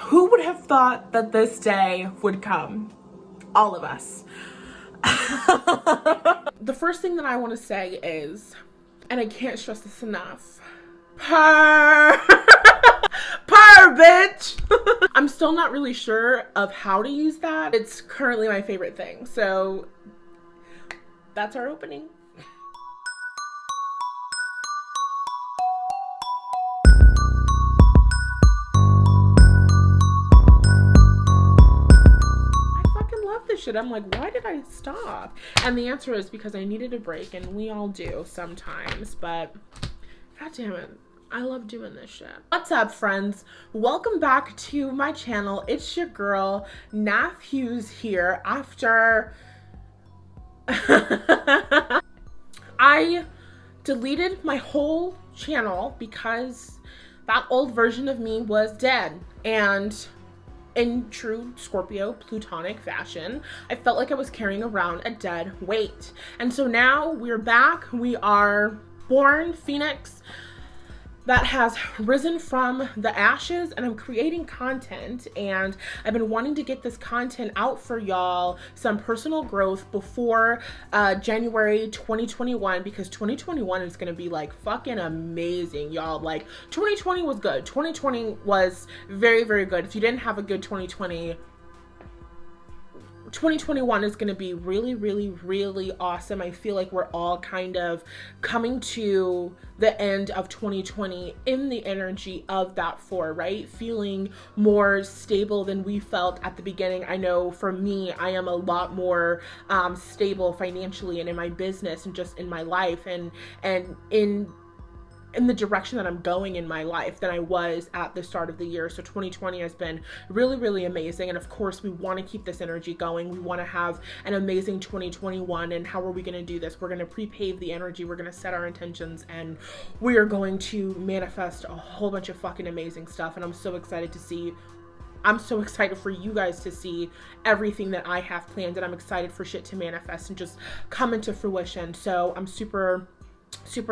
Who would have thought that this day would come? All of us. The first thing that I want to say is, and I can't stress this enough, purr, bitch. I'm still not really sure of how to use that. It's currently my favorite thing. So that's our opening. Shit, I'm like, why did I stop? And the answer is because I needed a break, and we all do sometimes, but god damn it, I love doing this shit. What's up, friends? Welcome back to my channel. It's your girl Hughes here. After I deleted my whole channel because that old version of me was dead, and in true Scorpio plutonic fashion, I felt like I was carrying around a dead weight. And so now we're back. We are born phoenix that has risen from the ashes, and I'm creating content, and I've been wanting to get this content out for y'all, some personal growth before January 2021, because 2021 is gonna be like fucking amazing, y'all. Like 2020 was good. 2020 was very, very good. If you didn't have a good 2021 is going to be really, really, really awesome. I feel like we're all kind of coming to the end of 2020 in the energy of that right? Feeling more stable than we felt at the beginning. I know for me, I am a lot more stable financially and in my business and just in my life and in the direction that I'm going in my life than I was at the start of the year. So 2020 has been really, really amazing. And of course, we want to keep this energy going. We want to have an amazing 2021. And how are we going to do this? We're going to pre-pave the energy. We're going to set our intentions, and we are going to manifest a whole bunch of fucking amazing stuff. And I'm so excited for you guys to see everything that I have planned, and I'm excited for shit to manifest and just come into fruition. So I'm super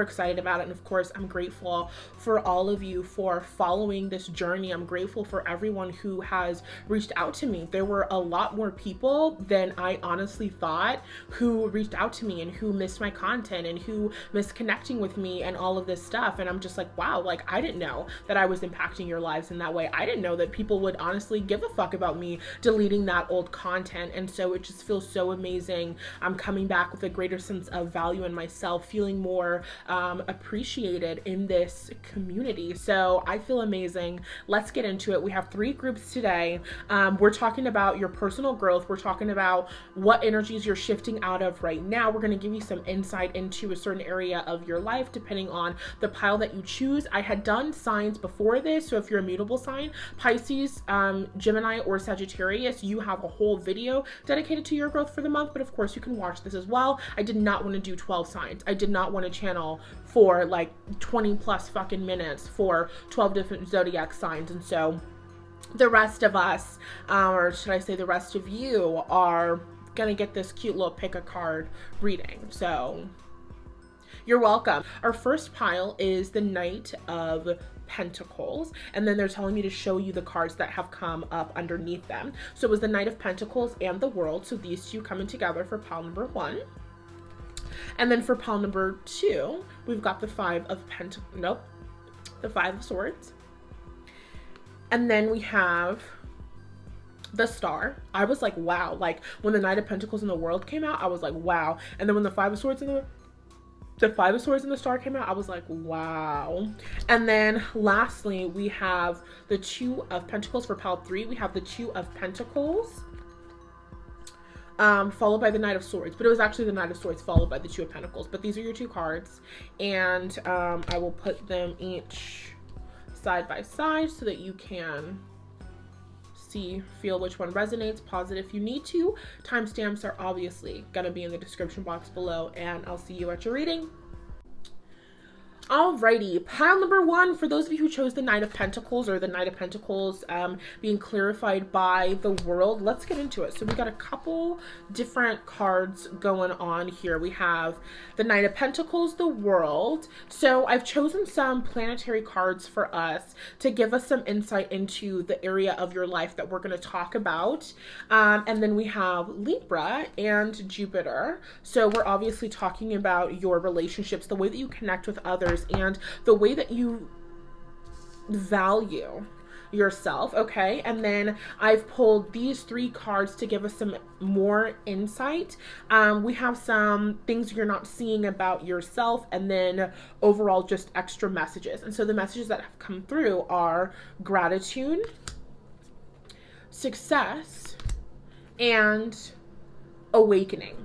excited about it. And of course, I'm grateful for all of you for following this journey. I'm grateful for everyone who has reached out to me. There were a lot more people than I honestly thought who reached out to me and who missed my content and who missed connecting with me and all of this stuff. And I'm just like, wow, like I didn't know that I was impacting your lives in that way. I didn't know that people would honestly give a fuck about me deleting that old content. And so it just feels so amazing. I'm coming back with a greater sense of value in myself, feeling more appreciated in this community. So I feel amazing. Let's get into it. We have 3 groups today. We're talking about your personal growth. We're talking about what energies you're shifting out of right now. We're going to give you some insight into a certain area of your life depending on the pile that you choose. I had done signs before this, so if you're a mutable sign, Pisces, Gemini, or Sagittarius, you have a whole video dedicated to your growth for the month, but of course you can watch this as well. I did not want to do 12 signs. I did not want to channel for like 20 plus fucking minutes for 12 different zodiac signs. And so the rest of us, or should I say the rest of you, are gonna get this cute little pick a card reading. So you're welcome. Our first pile is the Knight of Pentacles, and then they're telling me to show you the cards that have come up underneath them. So it was the Knight of Pentacles and the World. So these two coming together for pile number 1. And then for pile number 2, we've got the the 5 of Swords. And then we have the Star. I was like, wow. Like when the Knight of Pentacles and the World came out, I was like, wow. And then when the 5 of Swords and the 5 of Swords and the Star came out, I was like, wow. And then lastly, we have the 2 of Pentacles for pile 3. We have the 2 of Pentacles, followed by the Knight of Swords, but it was actually the Knight of Swords followed by the 2 of Pentacles. But these are your 2 cards, and I will put them each side by side so that you can feel which one resonates. Pause it if you need to. Timestamps are obviously gonna be in the description box below, and I'll see you at your reading. Alrighty, pile number one, for those of you who chose the Knight of Pentacles, or the Knight of Pentacles being clarified by the World, let's get into it. So we got a couple different cards going on here. We have the Knight of Pentacles, the World. So I've chosen some planetary cards for us to give us some insight into the area of your life that we're going to talk about. And then we have Libra and Jupiter. So we're obviously talking about your relationships, the way that you connect with others, and the way that you value yourself. Okay, and then I've pulled these three cards to give us some more insight. We have some things you're not seeing about yourself, and then overall just extra messages. And so the messages that have come through are gratitude, success, and awakening.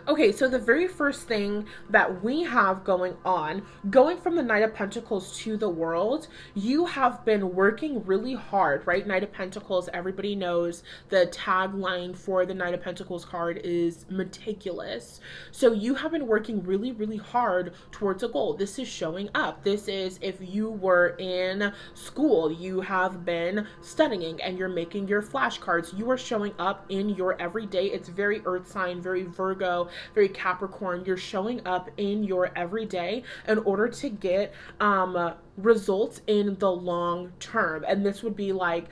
Okay, so the very first thing that we have going on, going from the Knight of Pentacles to the World, you have been working really hard, right? Knight of Pentacles, everybody knows the tagline for the Knight of Pentacles card is meticulous. So you have been working really, really hard towards a goal. This is showing up. This is if you were in school, you have been studying and you're making your flashcards. You are showing up in your everyday. It's very earth sign, very Virgo, very Capricorn. You're showing up in your everyday in order to get results in the long term. And this would be like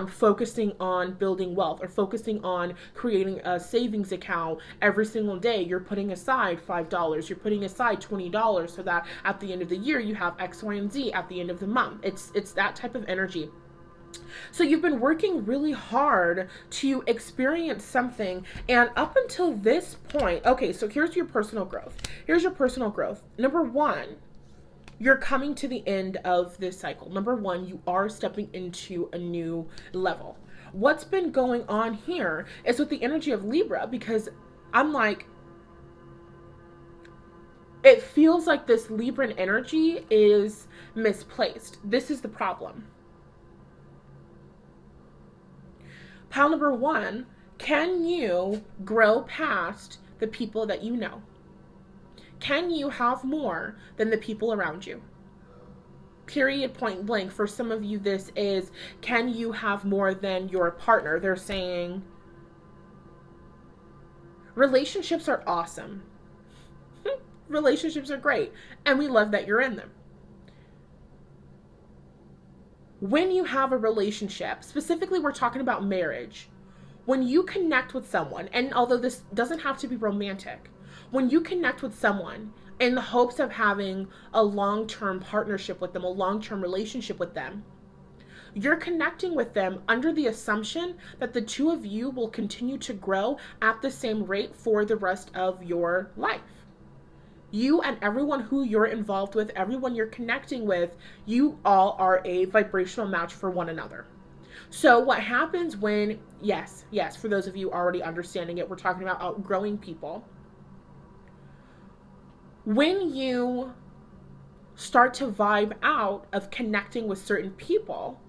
focusing on building wealth, or focusing on creating a savings account every single day. You're putting aside $5, you're putting aside $20, so that at the end of the year you have X, Y, and Z at the end of the month. It's that type of energy. So you've been working really hard to experience something, and up until this point, okay, so here's your personal growth. Here's your personal growth. Number one, you're coming to the end of this cycle. Number one, you are stepping into a new level. What's been going on here is with the energy of Libra, because I'm like, it feels like this Libran energy is misplaced. This is the problem. Pile number one, can you grow past the people that you know? Can you have more than the people around you? Period, point blank. For some of you, this is, can you have more than your partner? They're saying, relationships are awesome. Relationships are great, and we love that you're in them. When you have a relationship, specifically we're talking about marriage, when you connect with someone, and although this doesn't have to be romantic, when you connect with someone in the hopes of having a long-term partnership with them, a long-term relationship with them, you're connecting with them under the assumption that the two of you will continue to grow at the same rate for the rest of your life. You and everyone who you're involved with, everyone you're connecting with, you all are a vibrational match for one another. So what happens when, yes, for those of you already understanding it, we're talking about outgrowing people. When you start to vibe out of connecting with certain people,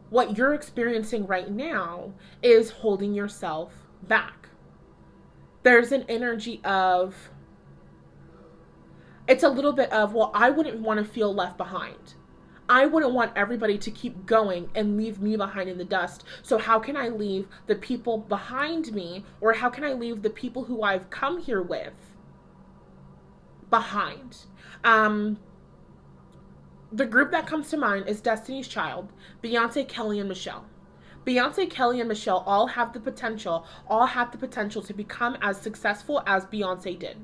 what you're experiencing right now is holding yourself back. There's an energy of, it's a little bit of, well, I wouldn't want to feel left behind. I wouldn't want everybody to keep going and leave me behind in the dust. So how can I leave the people behind me, or how can I leave the people who I've come here with behind? The group that comes to mind is Destiny's Child, Beyonce, Kelly, and Michelle. Beyonce, Kelly, and Michelle all have the potential to become as successful as Beyonce did.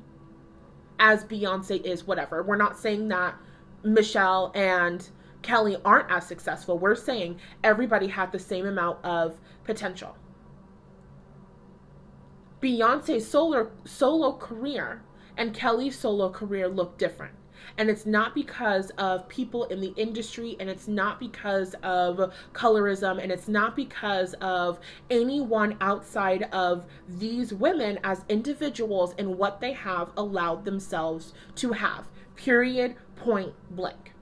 As Beyonce is, whatever. We're not saying that Michelle and Kelly aren't as successful. We're saying everybody had the same amount of potential. Beyonce's solo career and Kelly's solo career look different. And it's not because of people in the industry, and it's not because of colorism, and it's not because of anyone outside of these women as individuals and what they have allowed themselves to have. Period, point blank.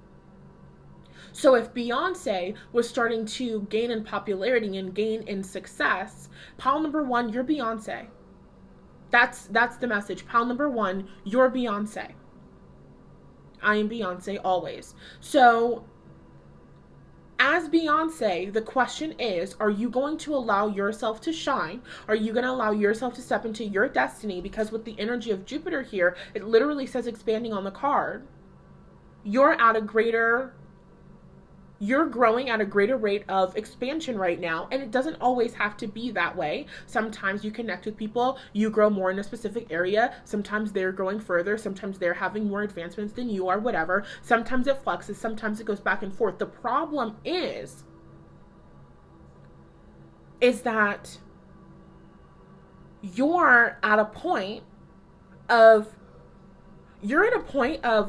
So if Beyonce was starting to gain in popularity and gain in success, pile number one, you're Beyonce. That's the message. Pile number one, you're Beyonce. I am Beyonce always. So as Beyonce, the question is, are you going to allow yourself to shine? Are you going to allow yourself to step into your destiny? Because with the energy of Jupiter here, it literally says expanding on the card. You're growing at a greater rate of expansion right now, and it doesn't always have to be that way. Sometimes you connect with people, you grow more in a specific area, sometimes they're growing further, sometimes they're having more advancements than you are, whatever. Sometimes it fluxes, sometimes it goes back and forth. The problem is that you're at a point of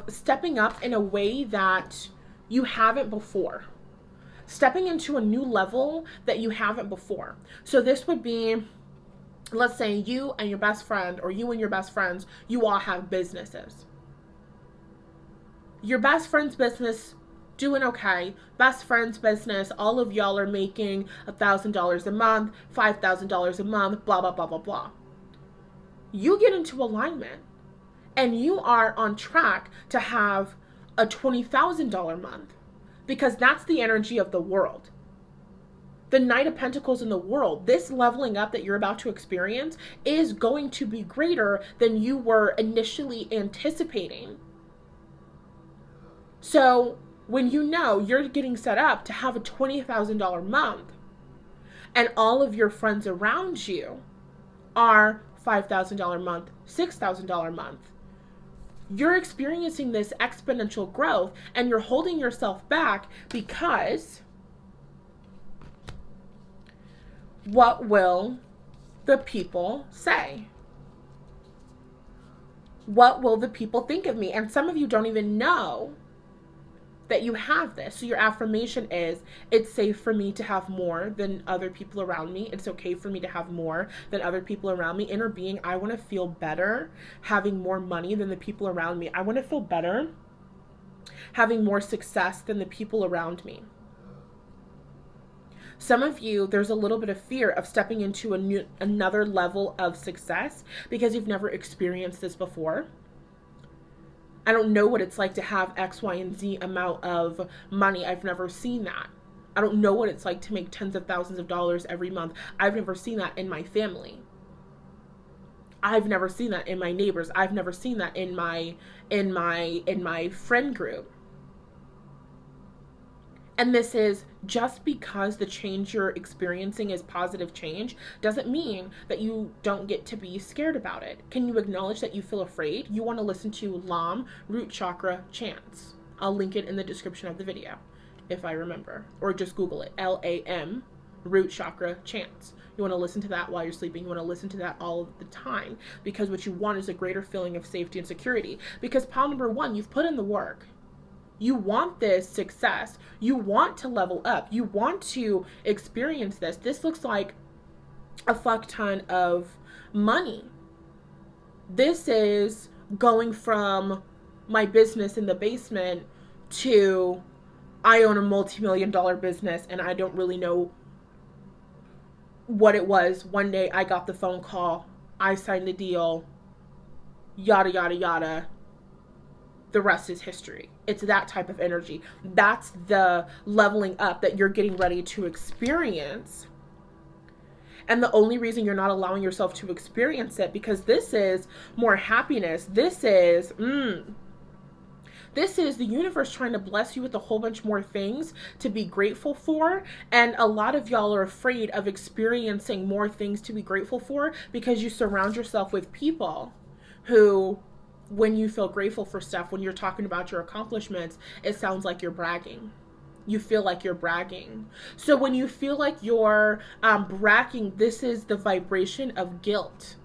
stepping up in a way that you haven't before. Stepping into a new level that you haven't before. So this would be, let's say you and your best friend, or you and your best friends, you all have businesses. Your best friend's business doing okay. Best friend's business, all of y'all are making $1,000 a month, $5,000 a month, blah, blah, blah, blah, blah. You get into alignment and you are on track to have a $20,000 month, because that's the energy of the world. The Knight of Pentacles in the world, this leveling up that you're about to experience is going to be greater than you were initially anticipating. So when you know you're getting set up to have a $20,000 month and all of your friends around you are $5,000 month, $6,000 month, you're experiencing this exponential growth and you're holding yourself back because what will the people say? What will the people think of me? And some of you don't even know that you have this. So your affirmation is, it's safe for me to have more than other people around me. It's okay for me to have more than other people around me. Inner being, I want to feel better having more money than the people around me. I want to feel better having more success than the people around me. Some of you, there's a little bit of fear of stepping into another level of success because you've never experienced this before. I don't know what it's like to have X, Y, and Z amount of money. I've never seen that. I don't know what it's like to make tens of thousands of dollars every month. I've never seen that in my family. I've never seen that in my neighbors. I've never seen that in my friend group. And this is just because the change you're experiencing is positive change doesn't mean that you don't get to be scared about it. Can you acknowledge that you feel afraid? You want to listen to Lam root chakra chants. I'll link it in the description of the video if I remember, or just Google it, LAM root chakra chants. You want to listen to that while you're sleeping. You want to listen to that all of the time, because what you want is a greater feeling of safety and security. Because pile number one, you've put in the work. You want this success. You want to level up. You want to experience this. This looks like a fuck ton of money. This is going from my business in the basement to I own a multi-million-dollar business and I don't really know what it was. One day I got the phone call. I signed the deal. Yada, yada, yada. The rest is history. It's that type of energy. That's the leveling up that you're getting ready to experience. And the only reason you're not allowing yourself to experience it, because this is more happiness. This is the universe trying to bless you with a whole bunch more things to be grateful for. And a lot of y'all are afraid of experiencing more things to be grateful for because you surround yourself with people who, when you feel grateful for stuff, when you're talking about your accomplishments, it sounds like you're bragging. You feel like you're bragging. So when you feel like you're bragging, this is the vibration of guilt.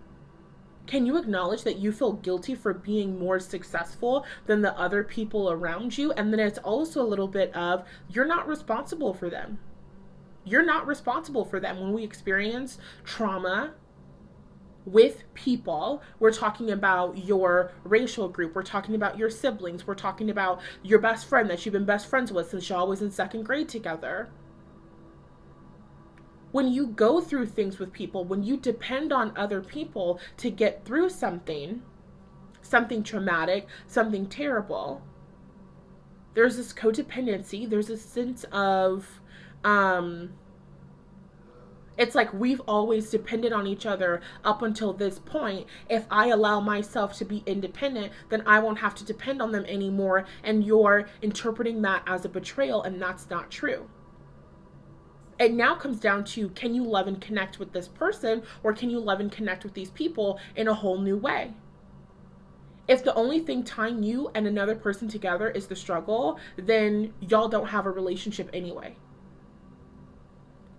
Can you acknowledge that you feel guilty for being more successful than the other people around you? And then it's also a little bit of, you're not responsible for them. You're not responsible for them. When we experience trauma with people, we're talking about your racial group, we're talking about your siblings, we're talking about your best friend that you've been best friends with since y'all was in second grade together. when you go through things with people, when you depend on other people to get through something traumatic, something terrible, there's this codependency, there's a sense of, it's like we've always depended on each other up until this point. If I allow myself to be independent, then I won't have to depend on them anymore. And you're interpreting that as a betrayal, and that's not true. It now comes down to, can you love and connect with this person, or can you love and connect with these people in a whole new way? If the only thing tying you and another person together is the struggle, then y'all don't have a relationship anyway.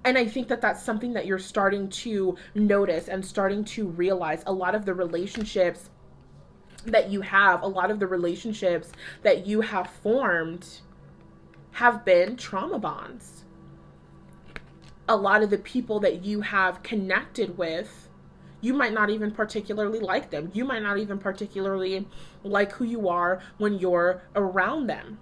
And I think that that's something that you're starting to notice and starting to realize. A lot of the relationships that you have, a lot of the relationships that you have formed have been trauma bonds. A lot of the people that you have connected with, you might not even particularly like them. You might not even particularly like who you are when you're around them.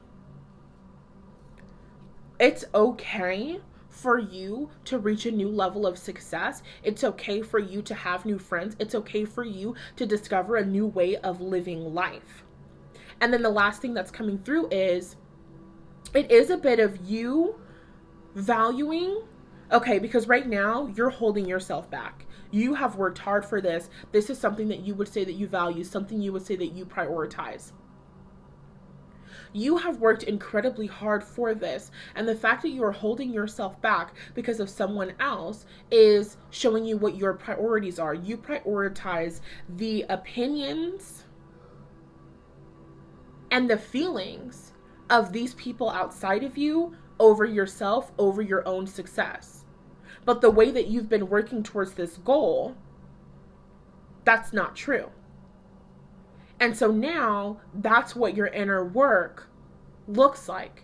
It's okay for you to reach a new level of success. It's okay for you to have new friends. It's okay for you to discover a new way of living life. And then the last thing that's coming through is, it is a bit of you valuing, okay, because right now you're holding yourself back. You have worked hard for this. This is something that you would say that you value, something you would say that you prioritize. You have worked incredibly hard for this, and the fact that you are holding yourself back because of someone else is showing you what your priorities are. You prioritize the opinions and the feelings of these people outside of you over yourself, over your own success. But the way that you've been working towards this goal, that's not true. And so now that's what your inner work looks like.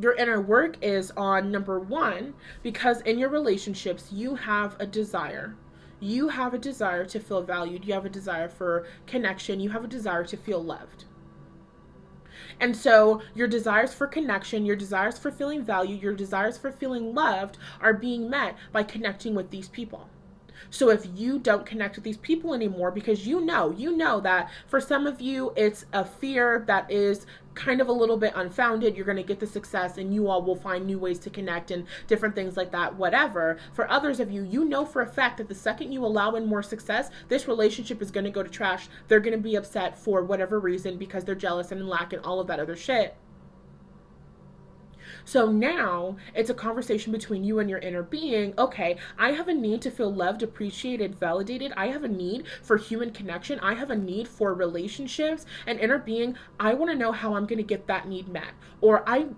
Your inner work is on, number one, because in your relationships, you have a desire. You have a desire to feel valued. You have a desire for connection. You have a desire to feel loved. And so your desires for connection, your desires for feeling valued, your desires for feeling loved are being met by connecting with these people. So if you don't connect with these people anymore, because you know that for some of you, it's a fear that is kind of a little bit unfounded. You're going to get the success and you all will find new ways to connect and different things like that, whatever. For others of you, you know for a fact that the second you allow in more success, this relationship is going to go to trash. They're going to be upset for whatever reason because they're jealous and lack and all of that other shit. So now it's a conversation between you and your inner being. Okay, I have a need to feel loved, appreciated, validated. I have a need for human connection. I have a need for relationships. And inner being, I want to know how I'm going to get that need met. Or I'm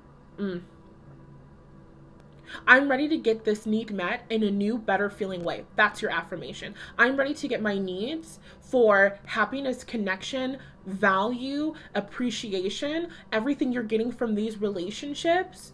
ready to get this need met in a new, better feeling way. That's your affirmation. I'm ready to get my needs for happiness, connection, value, appreciation, everything you're getting from these relationships.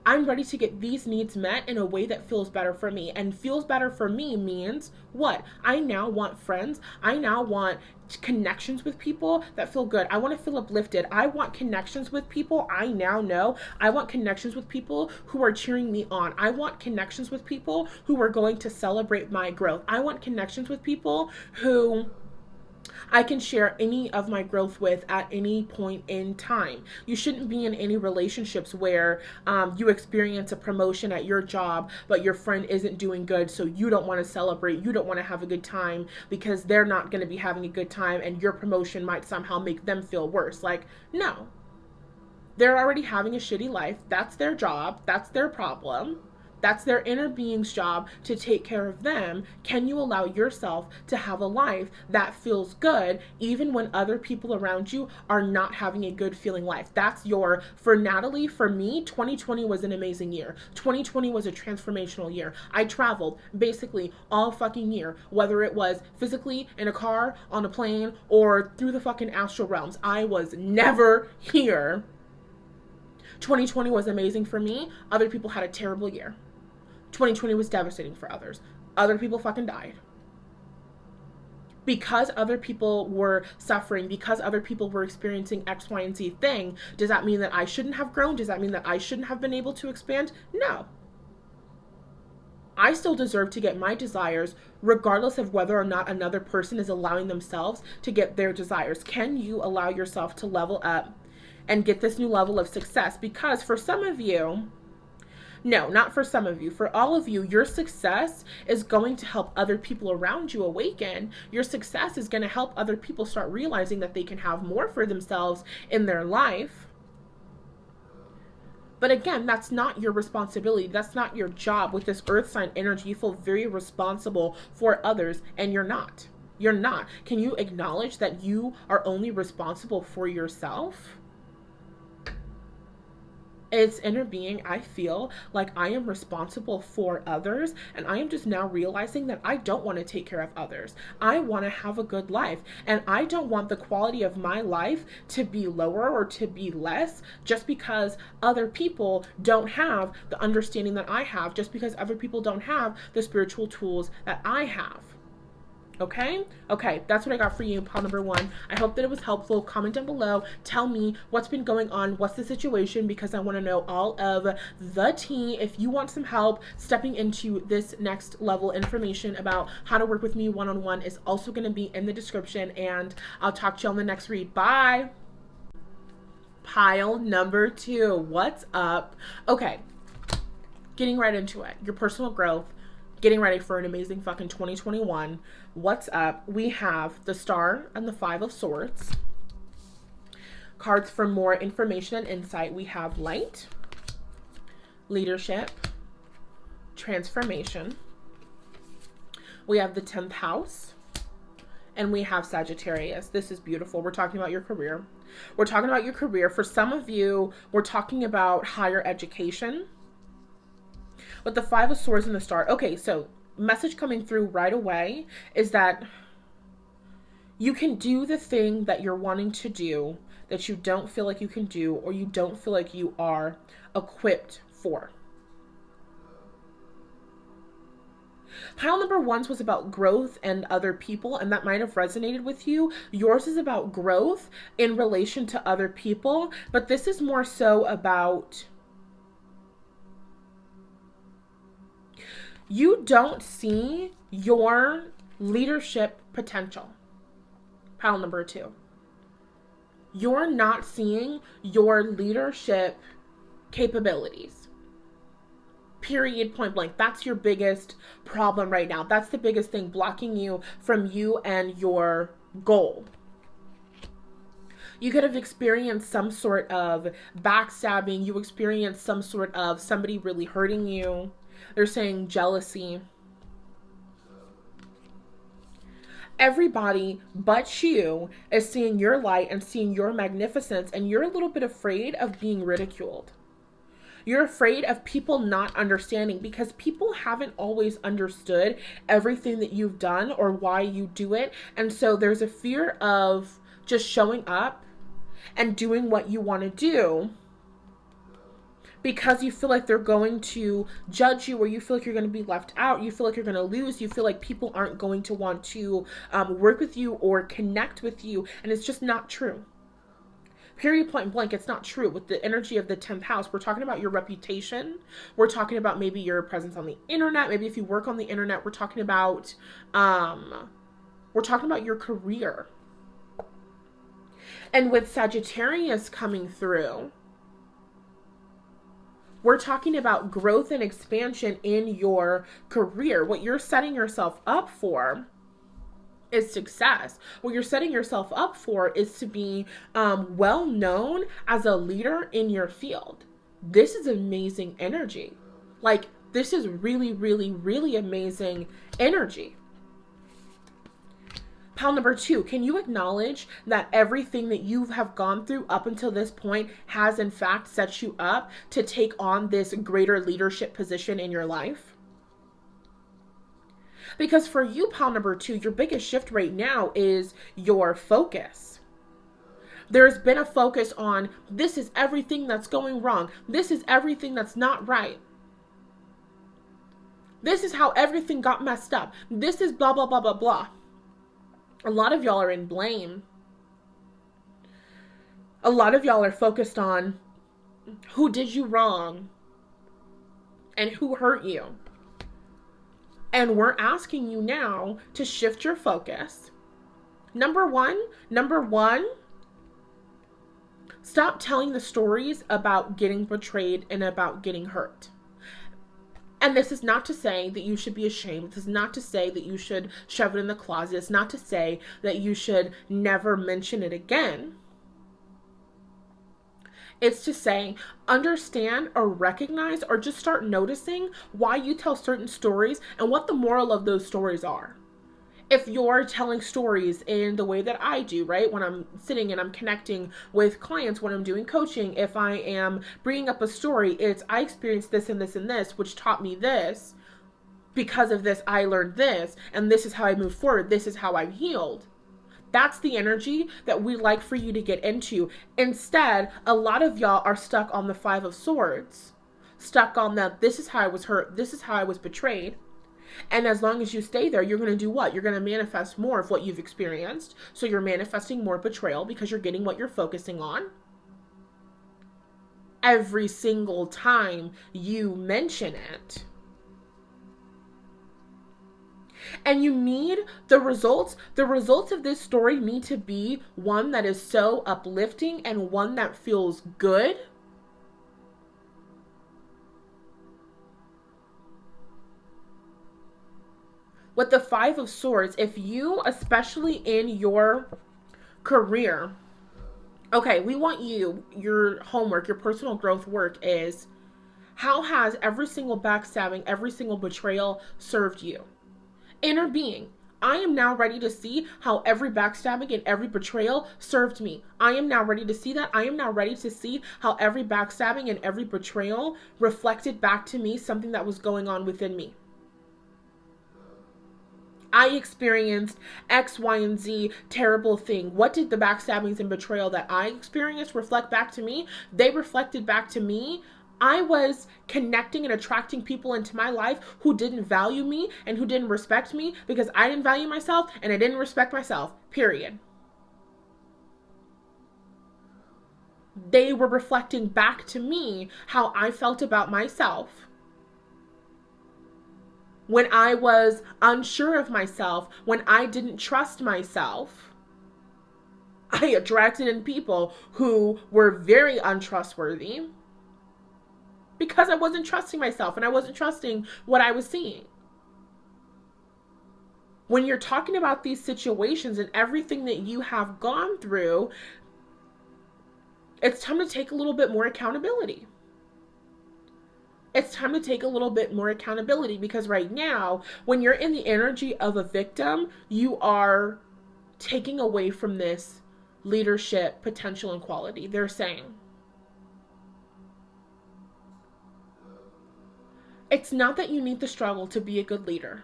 I'm ready to get these needs met in a way that feels better for me. And feels better for me means what? I now want friends. I now want connections with people that feel good. I want to feel uplifted. I want connections with people. I now know I want connections with people who are cheering me on. I want connections with people who are going to celebrate my growth. I want connections with people who I can share any of my growth with at any point in time. You shouldn't be in any relationships where you experience a promotion at your job, but your friend isn't doing good, so you don't want to celebrate, you don't want to have a good time because they're not going to be having a good time and your promotion might somehow make them feel worse. Like, no. They're already having a shitty life. That's their job. That's their problem. That's their inner being's job to take care of them. Can you allow yourself to have a life that feels good even when other people around you are not having a good feeling life? That's for Natalie, for me, 2020 was an amazing year. 2020 was a transformational year. I traveled basically all fucking year, whether it was physically in a car, on a plane, or through the fucking astral realms. I was never here. 2020 was amazing for me. Other people had a terrible year. 2020 was devastating for others. Other people fucking died. Because other people were suffering, because other people were experiencing X, Y, and Z thing, does that mean that I shouldn't have grown? Does that mean that I shouldn't have been able to expand? No. I still deserve to get my desires regardless of whether or not another person is allowing themselves to get their desires. Can you allow yourself to level up and get this new level of success? Because for some of you, no, not for some of you, for all of you, your success is going to help other people around you awaken. Your success is going to help other people start realizing that they can have more for themselves in their life. But again, that's not your responsibility. That's not your job. With this earth sign energy, you feel very responsible for others, and you're not. You're not. Can you acknowledge that you are only responsible for yourself? It's inner being. I feel like I am responsible for others, and I am just now realizing that I don't want to take care of others. I want to have a good life, and I don't want the quality of my life to be lower or to be less just because other people don't have the understanding that I have, just because other people don't have the spiritual tools that I have. Okay, that's what I got for you, pile number 1. I hope that it was helpful. Comment down below. Tell me what's been going on. What's the situation? Because I want to know all of the tea. If you want some help stepping into this next level, information about how to work with me one-on-one is also going to be in the description. And I'll talk to you on the next read. Bye. Pile number 2. What's up? Okay, getting right into it. Your personal growth. Getting ready for an amazing fucking 2021. What's up? We have the Star and the 5 of Swords. Cards for more information and insight. We have Light, Leadership, Transformation. We have the 10th house. And we have Sagittarius. This is beautiful. We're talking about your career. We're talking about your career. For some of you, we're talking about higher education. With the 5 of Swords and the Star. Okay, so message coming through right away is that you can do the thing that you're wanting to do that you don't feel like you can do, or you don't feel like you are equipped for. Pile number 1 was about growth and other people, and that might have resonated with you. Yours is about growth in relation to other people, but this is more so about you don't see your leadership potential. Pile number 2. You're not seeing your leadership capabilities. Period, point blank. That's your biggest problem right now. That's the biggest thing blocking you from you and your goal. You could have experienced some sort of backstabbing. You experienced some sort of somebody really hurting you. They're saying jealousy. Everybody but you is seeing your light and seeing your magnificence, and you're a little bit afraid of being ridiculed. You're afraid of people not understanding, because people haven't always understood everything that you've done or why you do it. And so there's a fear of just showing up and doing what you want to do, because you feel like they're going to judge you, or you feel like you're going to be left out. You feel like you're going to lose. You feel like people aren't going to want to work with you or connect with you. And it's just not true. Period, point blank. It's not true. With the energy of the 10th house, we're talking about your reputation. We're talking about maybe your presence on the internet. Maybe if you work on the internet, we're talking about your career. And with Sagittarius coming through, we're talking about growth and expansion in your career. What you're setting yourself up for is success. What you're setting yourself up for is to be well known as a leader in your field. This is amazing energy. Like, this is really, really, really amazing energy. Pile number 2, can you acknowledge that everything that you have gone through up until this point has in fact set you up to take on this greater leadership position in your life? Because for you, pile number 2, your biggest shift right now is your focus. There's been a focus on, this is everything that's going wrong. This is everything that's not right. This is how everything got messed up. This is blah, blah, blah, blah, blah. A lot of y'all are in blame. A lot of y'all are focused on who did you wrong and who hurt you. And we're asking you now to shift your focus. Number one, stop telling the stories about getting betrayed and about getting hurt. And this is not to say that you should be ashamed. This is not to say that you should shove it in the closet. It's not to say that you should never mention it again. It's to say, understand or recognize or just start noticing why you tell certain stories and what the moral of those stories are. If you're telling stories in the way that I do, right? When I'm sitting and I'm connecting with clients, when I'm doing coaching, if I am bringing up a story, it's I experienced this and this and this, which taught me this. Because of this, I learned this, and this is how I move forward. This is how I'm healed. That's the energy that we like for you to get into. Instead, a lot of y'all are stuck on the 5 of Swords, stuck on that this is how I was hurt, this is how I was betrayed. And as long as you stay there, you're going to do what? You're going to manifest more of what you've experienced. So you're manifesting more betrayal because you're getting what you're focusing on. Every single time you mention it. And you need the results of this story need to be one that is so uplifting and one that feels good. With the 5 of Swords, if you, especially in your career, okay, we want you, your homework, your personal growth work is, how has every single backstabbing, every single betrayal served you? Inner being, I am now ready to see how every backstabbing and every betrayal served me. I am now ready to see that. I am now ready to see how every backstabbing and every betrayal reflected back to me something that was going on within me. I experienced X, Y, and Z terrible thing. What did the backstabbings and betrayal that I experienced reflect back to me? They reflected back to me. I was connecting and attracting people into my life who didn't value me and who didn't respect me because I didn't value myself and I didn't respect myself, period. They were reflecting back to me how I felt about myself. When I was unsure of myself, when I didn't trust myself, I attracted in people who were very untrustworthy because I wasn't trusting myself and I wasn't trusting what I was seeing. When you're talking about these situations and everything that you have gone through, it's time to take a little bit more accountability. It's time to take a little bit more accountability because right now, when you're in the energy of a victim, you are taking away from this leadership potential and quality. They're saying it's not that you need the struggle to be a good leader,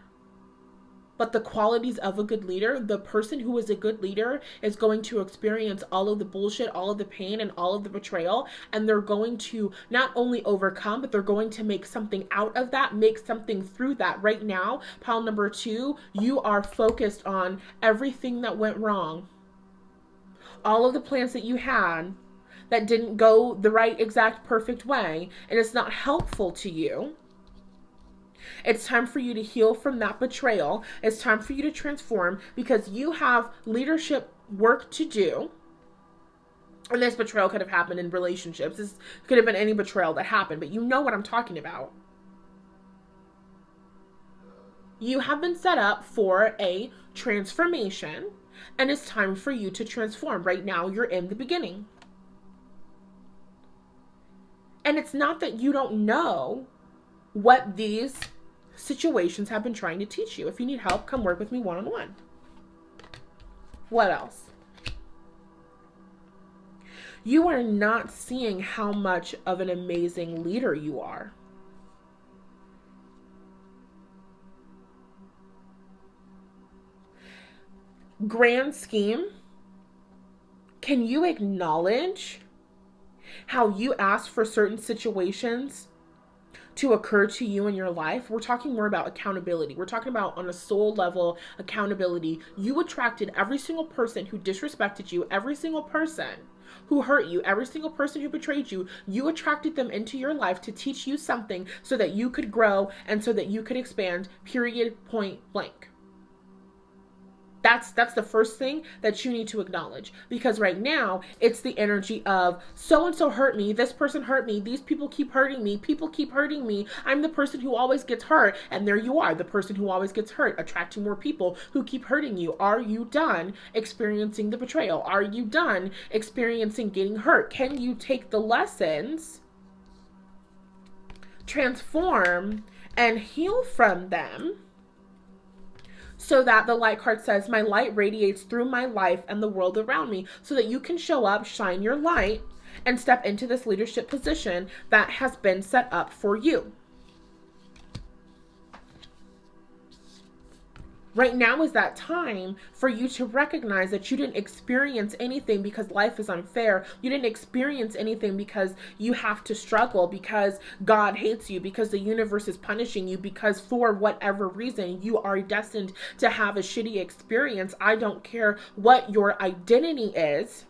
but the qualities of a good leader, the person who is a good leader is going to experience all of the bullshit, all of the pain, and all of the betrayal. And they're going to not only overcome, but they're going to make something out of that, make something through that. Right now, pile number 2, you are focused on everything that went wrong. All of the plans that you had that didn't go the right, exact, perfect way, and it's not helpful to you. It's time for you to heal from that betrayal. It's time for you to transform because you have leadership work to do. And this betrayal could have happened in relationships. This could have been any betrayal that happened, but you know what I'm talking about. You have been set up for a transformation, and it's time for you to transform. Right now, you're in the beginning. And it's not that you don't know what these situations have been trying to teach you. If you need help, come work with me one-on-one. What else? You are not seeing how much of an amazing leader you are. Grand scheme, can you acknowledge how you asked for certain situations to occur to you in your life, we're talking more about accountability. We're talking about on a soul level accountability. You attracted every single person who disrespected you, every single person who hurt you, every single person who betrayed you. You attracted them into your life to teach you something so that you could grow and so that you could expand, period, point blank. That's the first thing that you need to acknowledge, because right now it's the energy of so-and-so hurt me, this person hurt me, these people keep hurting me, people keep hurting me, I'm the person who always gets hurt. And there you are, the person who always gets hurt, attracting more people who keep hurting you. Are you done experiencing the betrayal? Are you done experiencing getting hurt? Can you take the lessons, transform, and heal from them, so that the light card says, my light radiates through my life and the world around me, so that you can show up, shine your light, and step into this leadership position that has been set up for you. Right now is that time for you to recognize that you didn't experience anything because life is unfair. You didn't experience anything because you have to struggle, because God hates you, because the universe is punishing you, because for whatever reason you are destined to have a shitty experience. I don't care what your identity is.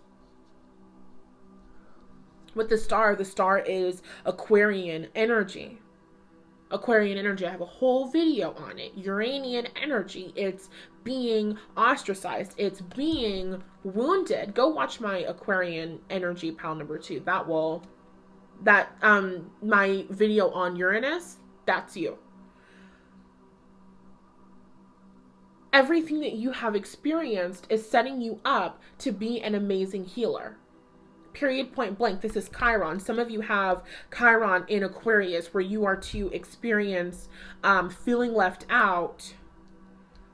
With the star is Aquarian energy. Aquarian energy, I have a whole video on it. Uranian energy, it's being ostracized, it's being wounded. Go watch my Aquarian energy pile number 2. My video on Uranus, that's you. Everything that you have experienced is setting you up to be an amazing healer. Period, point blank. This is Chiron. Some of you have Chiron in Aquarius, where you are to experience feeling left out.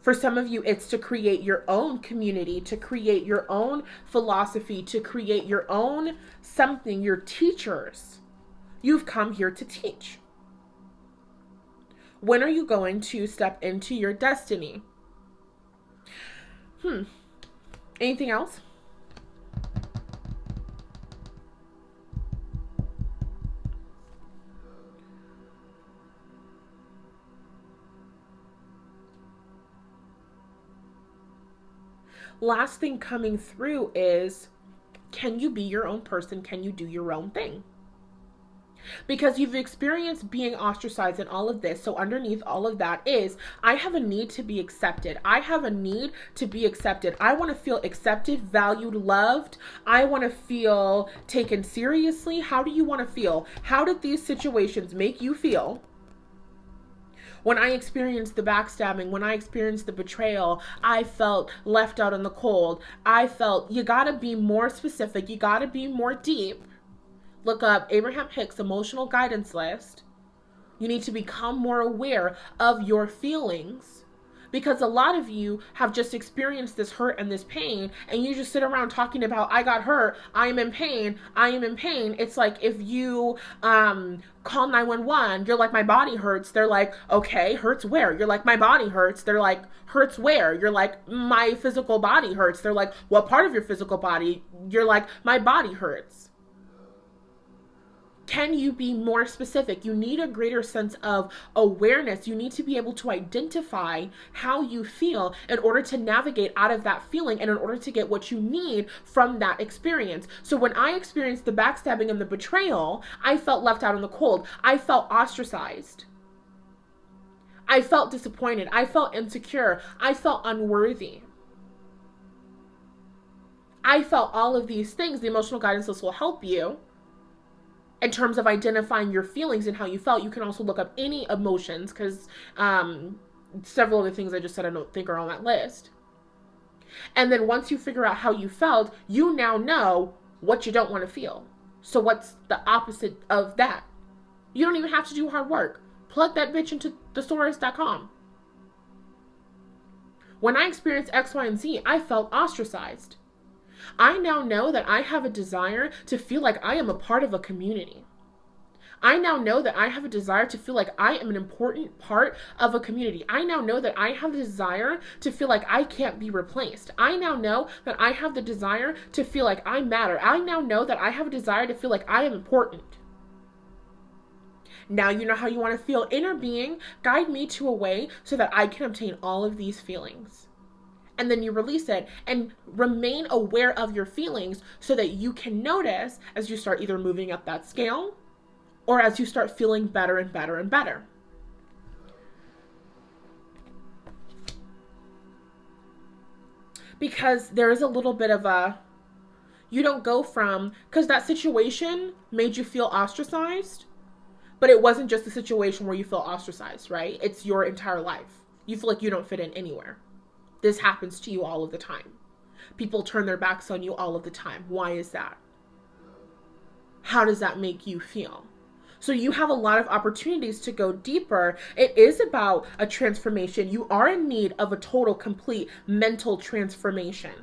For some of you, it's to create your own community, to create your own philosophy, to create your own something, your teachers. You've come here to teach. When are you going to step into your destiny? Anything else? Last thing coming through is, can you be your own person? Can you do your own thing? Because you've experienced being ostracized and all of this. So underneath all of that is, I have a need to be accepted. I have a need to be accepted. I want to feel accepted, valued, loved. I want to feel taken seriously. How do you want to feel? How did these situations make you feel? When I experienced the backstabbing, when I experienced the betrayal, I felt left out in the cold. I felt, you gotta be more specific. You gotta be more deep. Look up Abraham Hicks' emotional guidance list. You need to become more aware of your feelings, because a lot of you have just experienced this hurt and this pain, and you just sit around talking about, I got hurt, I am in pain, I am in pain. It's like if you call 911, you're like, my body hurts. They're like, okay, hurts where? You're like, my body hurts. They're like, hurts where? You're like, my physical body hurts. They're like, what part of your physical body? You're like, my body hurts. Can you be more specific? You need a greater sense of awareness. You need to be able to identify how you feel in order to navigate out of that feeling and in order to get what you need from that experience. So when I experienced the backstabbing and the betrayal, I felt left out in the cold. I felt ostracized. I felt disappointed. I felt insecure. I felt unworthy. I felt all of these things. The emotional guidance list will help you in terms of identifying your feelings and how you felt. You can also look up any emotions, because several of the things I just said I don't think are on that list. And then once you figure out how you felt, you now know what you don't want to feel. So what's the opposite of that? You don't even have to do hard work. Plug that bitch into thesaurus.com. When I experienced X, Y, and Z, I felt ostracized. I now know that I have a desire to feel like I am a part of a community. I now know that I have a desire to feel like I am an important part of a community. I now know that I have a desire to feel like I can't be replaced. I now know that I have the desire to feel like I matter. I now know that I have a desire to feel like I am important. Now you know how you want to feel. Inner being, guide me to a way so that I can obtain all of these feelings. And then you release it and remain aware of your feelings so that you can notice as you start either moving up that scale or as you start feeling better and better and better. Because there is a little bit of a, you don't go from, because that situation made you feel ostracized, but it wasn't just the situation where you feel ostracized, right? It's your entire life. You feel like you don't fit in anywhere. This happens to you all of the time. People turn their backs on you all of the time. Why is that? How does that make you feel? So you have a lot of opportunities to go deeper. It is about a transformation. You are in need of a total, complete mental transformation.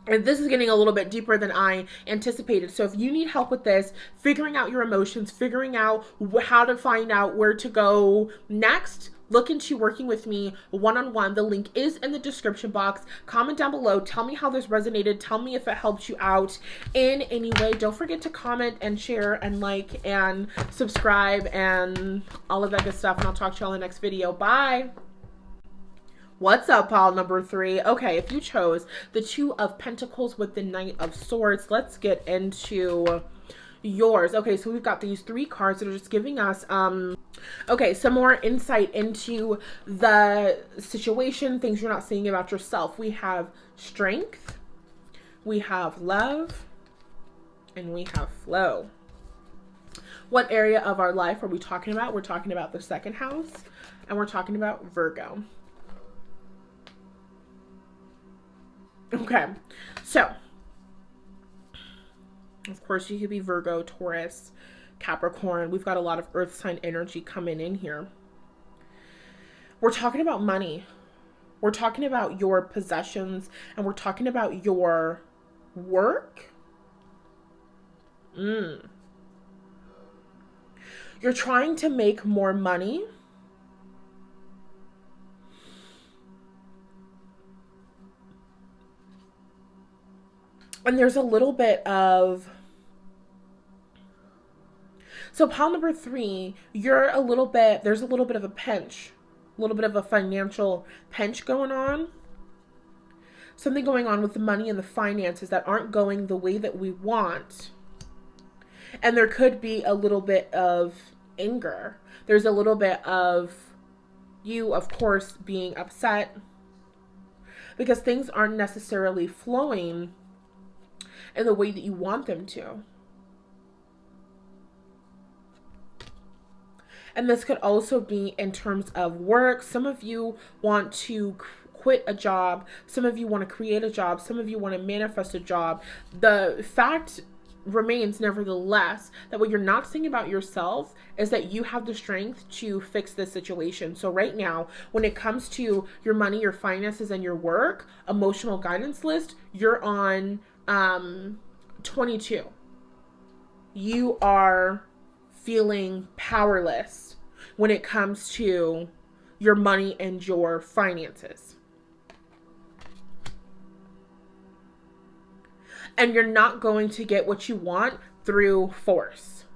And this is getting a little bit deeper than I anticipated. So if you need help with this, figuring out your emotions, figuring out how to find out where to go next, look into working with me one-on-one. The link is in the description box. Comment down below. Tell me how this resonated. Tell me if it helped you out in any way. Don't forget to comment and share and like and subscribe and all of that good stuff. And I'll talk to you all in the next video. Bye. What's up, pile number 3? Okay, if you chose the Two of Pentacles with the Knight of Swords, let's get into yours. Okay, so we've got these 3 cards that are just giving us okay, some more insight into the situation, things you're not seeing about yourself. We have strength, we have love, and we have flow. What area of our life are we talking about? We're talking about the 2nd house, and we're talking about Virgo. Okay, so of course you could be Virgo, Taurus, Capricorn. We've got a lot of earth sign energy coming in here. We're talking about money. We're talking about your possessions, and we're talking about your work. You're trying to make more money. And there's a little bit of, so pile number 3, you're a little bit, there's a little bit of a pinch, a little bit of a financial pinch going on. Something going on with the money and the finances that aren't going the way that we want. And there could be a little bit of anger. There's a little bit of you, of course, being upset because things aren't necessarily flowing in the way that you want them to. And this could also be in terms of work. Some of you want to quit a job. Some of you want to create a job. Some of you want to manifest a job. The fact remains, nevertheless, that what you're not seeing about yourself is that you have the strength to fix this situation. So right now, when it comes to your money, your finances, and your work, emotional guidance list, you're on 22. You are feeling powerless when it comes to your money and your finances. And you're not going to get what you want through force.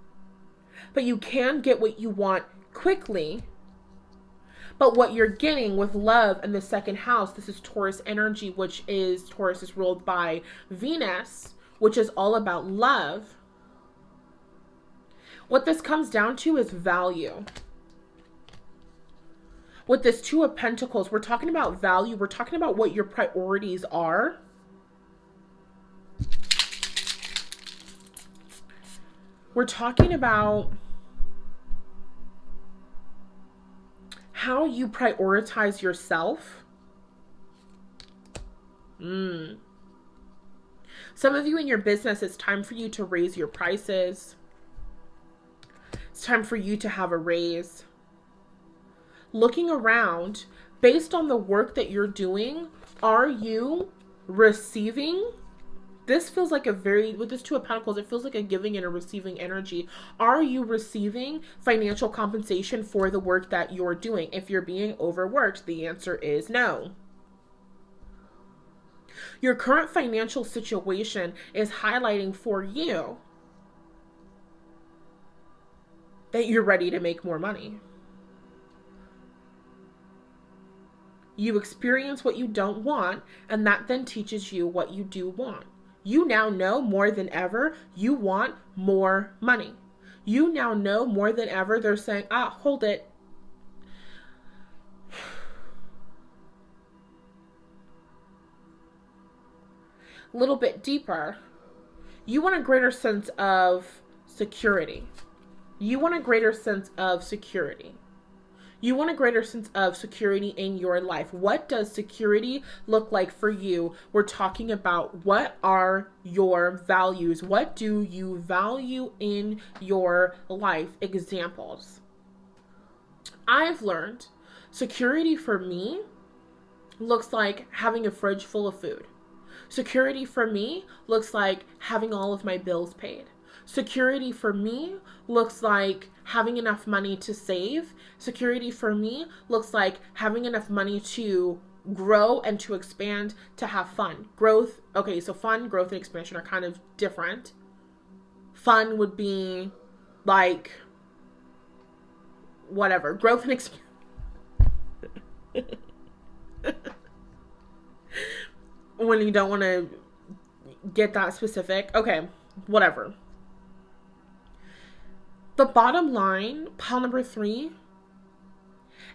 But you can get what you want quickly. But what you're getting with love in the 2nd house, this is Taurus energy, which is, Taurus is ruled by Venus, which is all about love. What this comes down to is value. With this 2 of Pentacles, we're talking about value. We're talking about what your priorities are. We're talking about how you prioritize yourself. Some of you in your business, it's time for you to raise your prices. It's time for you to have a raise. Looking around, based on the work that you're doing, are you receiving? This feels like a very, with this 2 of Pentacles, it feels like a giving and a receiving energy. Are you receiving financial compensation for the work that you're doing? If you're being overworked, the answer is no. Your current financial situation is highlighting for you that you're ready to make more money. You experience what you don't want, and that then teaches you what you do want. You now know more than ever you want more money. You now know more than ever they're saying, hold it. A little bit deeper. You want a greater sense of security. You want a greater sense of security. You want a greater sense of security in your life. What does security look like for you? We're talking about what are your values? What do you value in your life? Examples. I've learned security for me looks like having a fridge full of food. Security for me looks like having all of my bills paid. Security for me looks like having enough money to save. Security for me looks like having enough money to grow and to expand, to have fun. Growth, okay, so fun, growth, and expansion are kind of different. Fun would be like, whatever, growth and expansion. When you don't want to get that specific. Okay, whatever. The bottom line, pile number 3,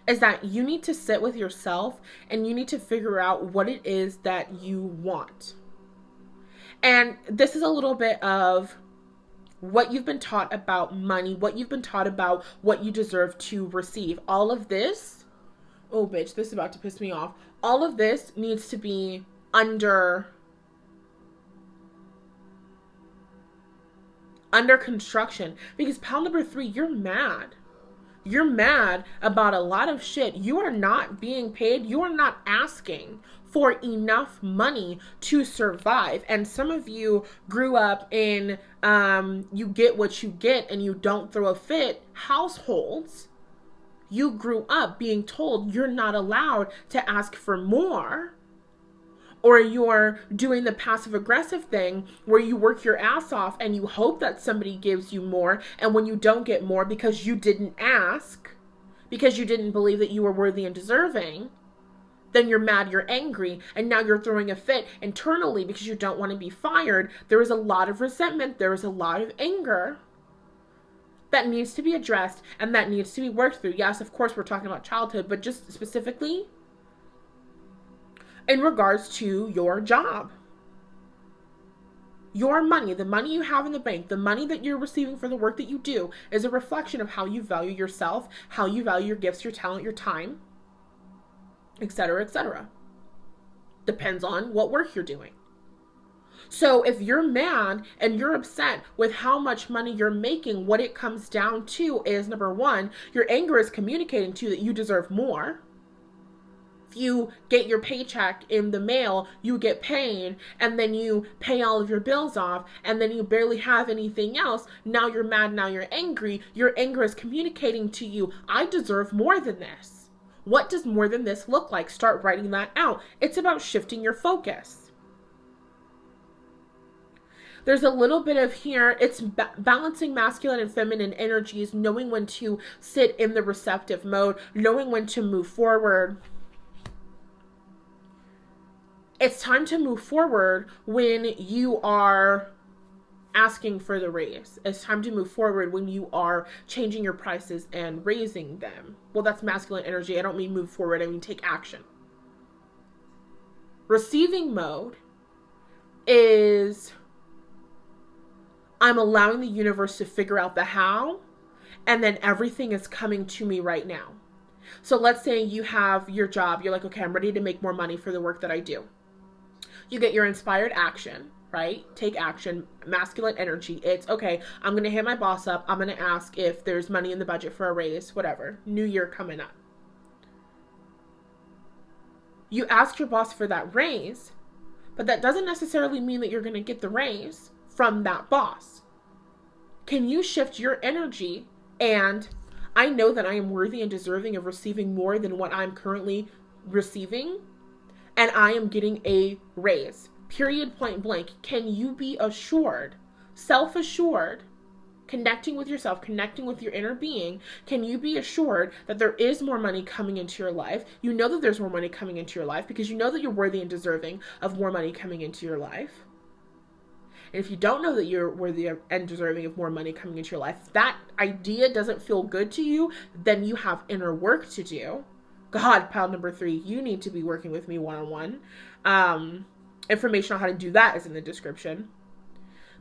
is that you need to sit with yourself and you need to figure out what it is that you want. And this is a little bit of what you've been taught about money, what you've been taught about what you deserve to receive. All of this, oh bitch, this is about to piss me off. All of this needs to be under construction, because pile number 3, you're mad. You're mad about a lot of shit. You are not being paid. You are not asking for enough money to survive. And some of you grew up in you get what you get and you don't throw a fit households. You grew up being told you're not allowed to ask for more. Or you're doing the passive aggressive thing where you work your ass off and you hope that somebody gives you more. And when you don't get more because you didn't ask, because you didn't believe that you were worthy and deserving, then you're mad, you're angry, and now you're throwing a fit internally because you don't want to be fired. There is a lot of resentment. There is a lot of anger that needs to be addressed and that needs to be worked through. Yes, of course, we're talking about childhood, but just specifically in regards to your job. Your money, the money you have in the bank, the money that you're receiving for the work that you do is a reflection of how you value yourself, how you value your gifts, your talent, your time, etc., etc. Depends on what work you're doing. So if you're mad and you're upset with how much money you're making, what it comes down to is, number 1, your anger is communicating to you that you deserve more. If you get your paycheck in the mail, you get paid, and then you pay all of your bills off, and then you barely have anything else. Now you're mad, now you're angry. Your anger is communicating to you, I deserve more than this. What does more than this look like? Start writing that out. It's about shifting your focus. There's a little bit of here, it's balancing masculine and feminine energies, knowing when to sit in the receptive mode, knowing when to move forward. It's time to move forward when you are asking for the raise. It's time to move forward when you are changing your prices and raising them. Well, that's masculine energy. I don't mean move forward. I mean take action. Receiving mode is I'm allowing the universe to figure out the how, and then everything is coming to me right now. So let's say you have your job. You're like, okay, I'm ready to make more money for the work that I do. You get your inspired action, right? Take action, masculine energy. It's, okay, I'm going to hit my boss up. I'm going to ask if there's money in the budget for a raise, whatever. New year coming up. You ask your boss for that raise, but that doesn't necessarily mean that you're going to get the raise from that boss. Can you shift your energy and I know that I am worthy and deserving of receiving more than what I'm currently receiving? And I am getting a raise, period, point blank. Can you be assured, self-assured, connecting with yourself, connecting with your inner being, can you be assured that there is more money coming into your life? You know that there's more money coming into your life because you know that you're worthy and deserving of more money coming into your life. And if you don't know that you're worthy and deserving of more money coming into your life, if that idea doesn't feel good to you, then you have inner work to do. God, pile number 3, you need to be working with me one-on-one. Information on how to do that is in the description.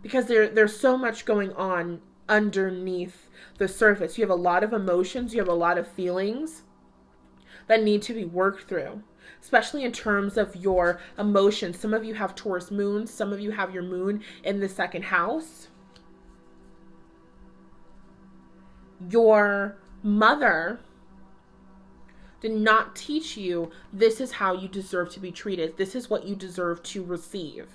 Because there's so much going on underneath the surface. You have a lot of emotions, you have a lot of feelings that need to be worked through, especially in terms of your emotions. Some of you have Taurus moons, some of you have your moon in the 2nd house. Your mother did not teach you this is how you deserve to be treated. This is what you deserve to receive.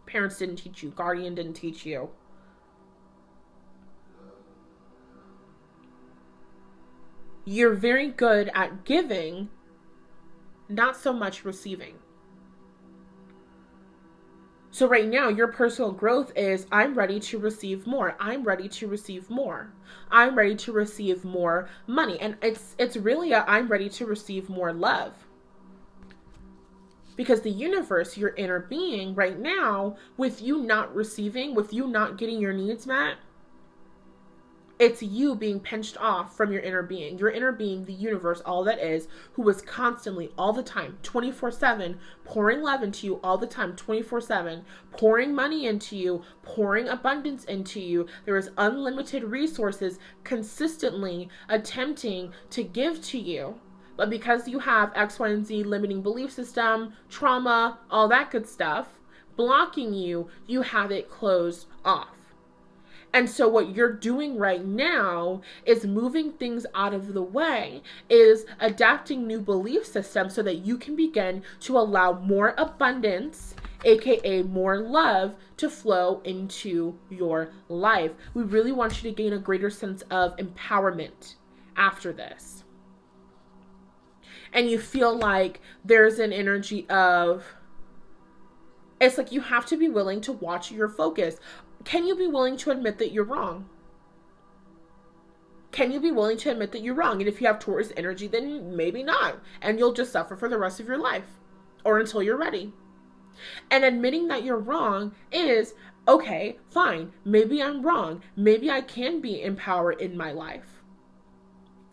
Parents didn't teach you. Guardian didn't teach you. You're very good at giving, not so much receiving. So right now, your personal growth is, I'm ready to receive more. I'm ready to receive more. I'm ready to receive more money. And it's really I'm ready to receive more love. Because the universe, your inner being right now, with you not receiving, with you not getting your needs met, it's you being pinched off from your inner being. Your inner being, the universe, all that is, who is constantly, all the time, 24/7, pouring love into you all the time, 24/7, pouring money into you, pouring abundance into you. There is unlimited resources consistently attempting to give to you. But because you have X, Y, and Z limiting belief system, trauma, all that good stuff, blocking you, you have it closed off. And so what you're doing right now is moving things out of the way, is adapting new belief systems so that you can begin to allow more abundance, aka more love, to flow into your life. We really want you to gain a greater sense of empowerment after this. And you feel like there's an energy of, it's like you have to be willing to watch your focus. Can you be willing to admit that you're wrong? Can you be willing to admit that you're wrong? And if you have Taurus energy, then maybe not. And you'll just suffer for the rest of your life or until you're ready. And admitting that you're wrong is, okay, fine. Maybe I'm wrong. Maybe I can be empowered in my life.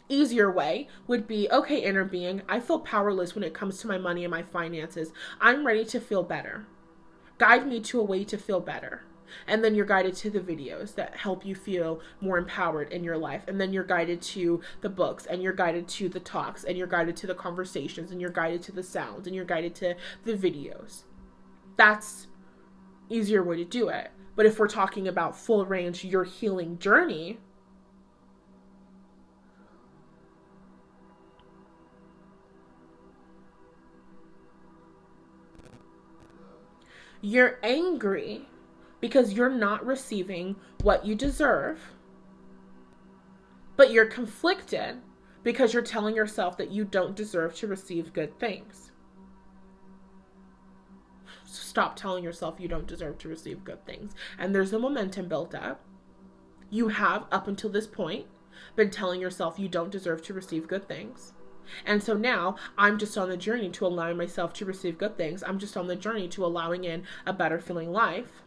Easier way would be, okay, inner being, I feel powerless when it comes to my money and my finances. I'm ready to feel better. Guide me to a way to feel better. And then you're guided to the videos that help you feel more empowered in your life. And then you're guided to the books, and you're guided to the talks, and you're guided to the conversations, and you're guided to the sounds, and you're guided to the videos. That's easier way to do it. But if we're talking about full range, your healing journey, you're angry because you're not receiving what you deserve, but you're conflicted because you're telling yourself that you don't deserve to receive good things. So stop telling yourself you don't deserve to receive good things. And there's a momentum built up. You have, up until this point, been telling yourself you don't deserve to receive good things. And so now I'm just on the journey to allowing myself to receive good things. I'm just on the journey to allowing in a better feeling life.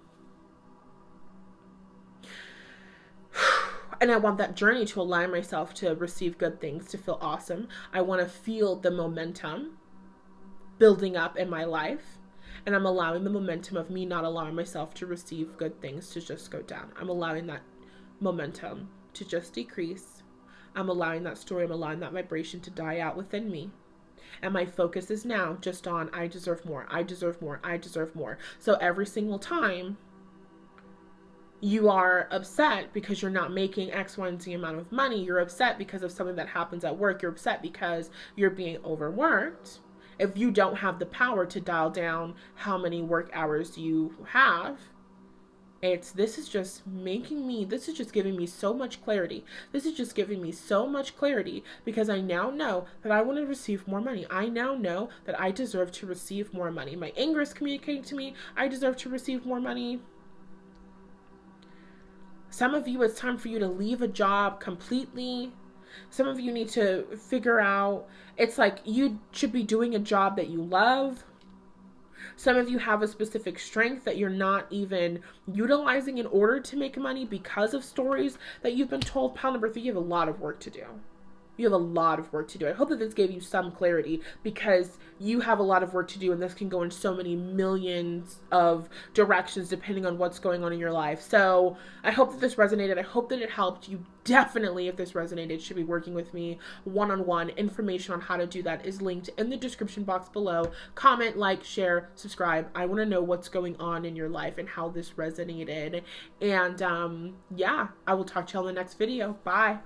And I want that journey to allow myself to receive good things, to feel awesome. I want to feel the momentum building up in my life. And I'm allowing the momentum of me not allowing myself to receive good things to just go down. I'm allowing that momentum to just decrease. I'm allowing that story, I'm allowing that vibration to die out within me. And my focus is now just on, I deserve more, I deserve more, I deserve more. So every single time you are upset because you're not making X, Y, and Z amount of money, you're upset because of something that happens at work, you're upset because you're being overworked. If you don't have the power to dial down how many work hours you have, this is just giving me so much clarity. This is just giving me so much clarity because I now know that I want to receive more money. I now know that I deserve to receive more money. My anger is communicating to me, I deserve to receive more money. Some of you, it's time for you to leave a job completely. Some of you need to figure out, it's like you should be doing a job that you love. Some of you have a specific strength that you're not even utilizing in order to make money because of stories that you've been told. Pile number 3, you have a lot of work to do. You have a lot of work to do. I hope that this gave you some clarity, because you have a lot of work to do, and this can go in so many millions of directions depending on what's going on in your life. So I hope that this resonated. I hope that it helped. You definitely, if this resonated, should be working with me one-on-one. Information on how to do that is linked in the description box below. Comment, like, share, subscribe. I want to know what's going on in your life and how this resonated. And yeah, I will talk to you on the next video. Bye.